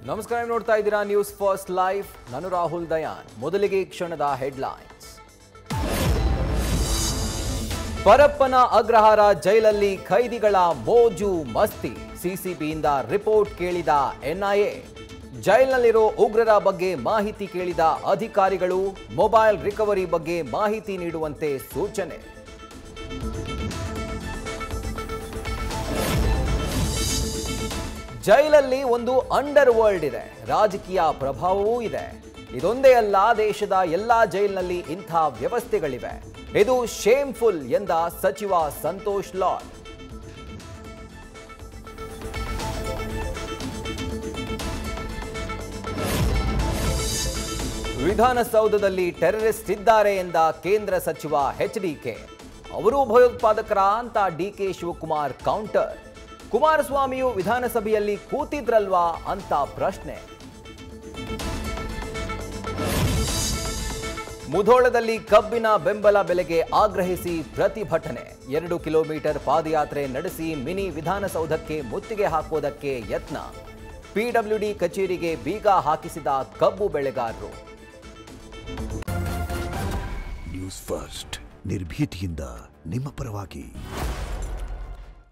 ನಮಸ್ಕಾರ, ನೋಡ್ತಾ ಇದ್ದೀರಾ ನ್ಯೂಸ್ ಫಸ್ಟ್ ಲೈವ್. ನಾನು ರಾಹುಲ್ ದಯಾನ್. ಮೊದಲಿಗೆ ಕ್ಷಣದ ಹೆಡ್ಲೈನ್ಸ್. ಪರಪ್ಪನ ಅಗ್ರಹಾರ ಜೈಲಲ್ಲಿ ಖೈದಿಗಳ ಮೋಜು ಮಸ್ತಿ. ಸಿಸಿಬಿಯಿಂದ ರಿಪೋರ್ಟ್ ಕೇಳಿದ ಎನ್ಐಎ. ಜೈಲಿನಲ್ಲಿರೋ ಉಗ್ರರ ಬಗ್ಗೆ ಮಾಹಿತಿ ಕೇಳಿದ ಅಧಿಕಾರಿಗಳು ಮೊಬೈಲ್ ರಿಕವರಿ ಬಗ್ಗೆ ಮಾಹಿತಿ ನೀಡುವಂತೆ ಸೂಚನೆ. ಜೈಲಲ್ಲಿ ಒಂದು ಅಂಡರ್ ವರ್ಲ್ಡ್ ಇದೆ, ರಾಜಕೀಯ ಪ್ರಭಾವವೂ ಇದೆ. ಇದೊಂದೇ ಅಲ್ಲ, ದೇಶದ ಎಲ್ಲಾ ಜೈಲಿನಲ್ಲಿ ಇಂಥ ವ್ಯವಸ್ಥೆಗಳಿವೆ. ಇದು ಶೇಮ್ಫುಲ್ ಎಂದ ಸಚಿವ ಸಂತೋಷ್ ಲಾಡ್. ವಿಧಾನಸೌಧದಲ್ಲಿ ಟೆರರಿಸ್ಟ್ ಇದ್ದಾರೆ ಎಂದ ಕೇಂದ್ರ ಸಚಿವ ಎಚ್ಡಿಕೆ. ಅವರು ಭಯೋತ್ಪಾದಕರ ಅಂತ ಡಿಕೆ ಶಿವಕುಮಾರ್ ಕೌಂಟರ್. ಕುಮಾರಸ್ವಾಮಿಯು ವಿಧಾನಸಭೆಯಲ್ಲಿ ಕೂತಿದ್ರಲ್ವಾ ಅಂತ ಪ್ರಶ್ನೆ. ಮುಧೋಳದಲ್ಲಿ ಕಬ್ಬಿನ ಬೆಂಬಲ ಬೆಲೆಗೆ ಆಗ್ರಹಿಸಿ ಪ್ರತಿಭಟನೆ. 2 ಕಿಲೋಮೀಟರ್ ಪಾದಯಾತ್ರೆ ನಡೆಸಿ ಮಿನಿ ವಿಧಾನಸೌಧಕ್ಕೆ ಮುತ್ತಿಗೆ ಹಾಕೋದಕ್ಕೆ ಯತ್ನ. ಪಿಡಬ್ಲ್ಯೂಡಿ ಕಚೇರಿಗೆ ಬೀಗ ಹಾಕಿಸಿದ ಕಬ್ಬು ಬೆಳೆಗಾರರು. ನ್ಯೂಸ್ ಫಸ್ಟ್, ನಿರ್ಭೀತಿಯಿಂದ ನಿಮ್ಮ ಪರವಾಗಿ.